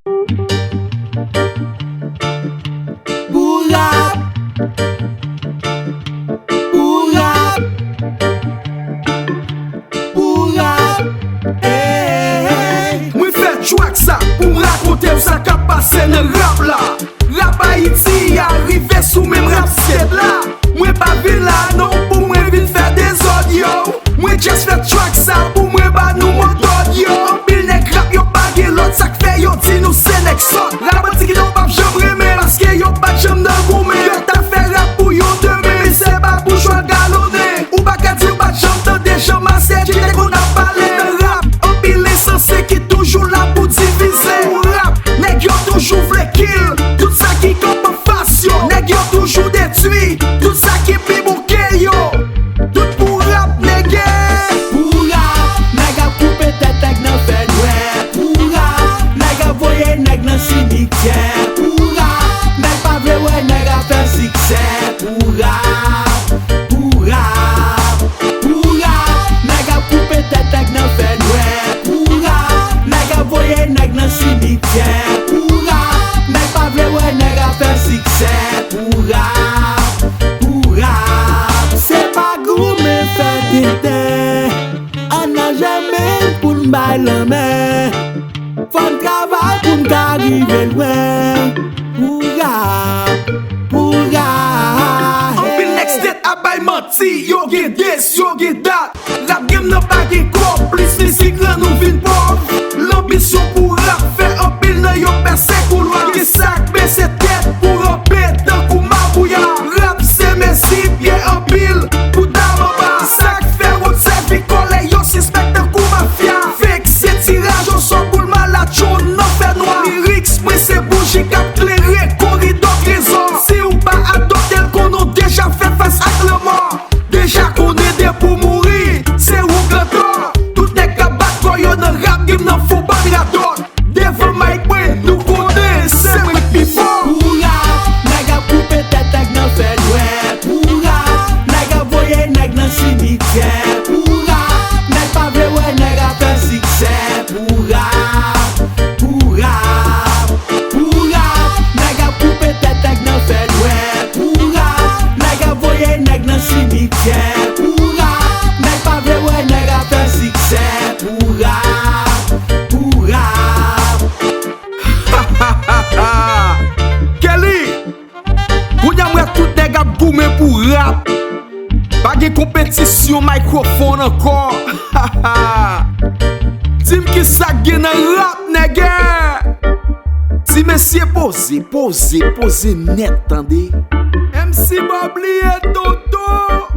Mwen fè track sa pou m rakonte ou sa ka pase nan rap la. Rap Haïti arrive sou même rap set la. Mwen pa vin la non pou mwen vin fè des audio. Mwen just fè track sa pou mwen ba nou modod yo. An pil nek rap yo bagye lot sak fè yo di nou se nek son. Rap anti ki nou pap jom reme paske yo pat jom nan goume. Yo ta fè rap pou yo deme me se ba pou chwa galone. Ou baka di ou pat jom tande jom ase ki nek ou nan pale. An pil esanse ki toujou la pou divize. Ou rap, nek yo toujou vle kill. Tout sa ki komp an fasyon. Nek yo toujou detui. Tout sa ki pi bouke yo. Tout pou rap nege. Pou rap, neg ap koupe tetek nan fed rap. Pou rap, neg ap voye neg nan sinikye. Pou rap, neg pa vle we neg ap fè sikse. Pou rap, pou rap. Pou rap, neg ap koupe tetek nan fed rap. Pou rap, neg ap voye neg nan sinikye. Pou rap, neg pa vle we neg ap fè sikse. Pou rap, pou rap. Se pa goume fè tete. An nan jamen pou n'bay l'amè. Fon travay pou n'karive lwen. Pou rap, pou rap. An pil nek stet abay manti. Yo gen des, yo gen dat. Rap game nan bagye kop. Plis misik lan nou vin pov. L'ambisyon pou rap fè an pil nan yo perse kouloa. Ge sak be se tet pou rampe dan kou mabouya. Rap se mesip ye an pil pou damaba. Sak fè road se vi kole yo suspect dan kou mafia. Fek se tiraj an son pou l'malachon nan fè noa. Lyrics mwen se bougi kap klere koridor rezon. Si ou pa adoptel konon deja fè fas ak le mort. Deja konen de pou mouri, se ou gantor. Tout nek ka bat koyo nan rap game nan fou bag la don. Devil Mike Wayne nou konen, se mwen pi fort. Pou rap, neg ap koupe tetek nan fed rap. Pou rap, neg ap voye neg nan sinikye. Pou rap, neg pa vle we neg ap fè sikse. Pou rap, pou rap. Pou rap, neg ap koupe tetek nan fed rap. Pou rap, neg ap voye neg nan sinikye. Pou rap, neg pa vle we neg ap fè sikse. Pou rap, pou rap. Kelly, kounya mwen tout neg ap goumen pou rap. Bagye kompetisyon microphone ankor. Dim ki sa gen nan rap nege. Ti mesye pose net tande. MC Babli et Toto.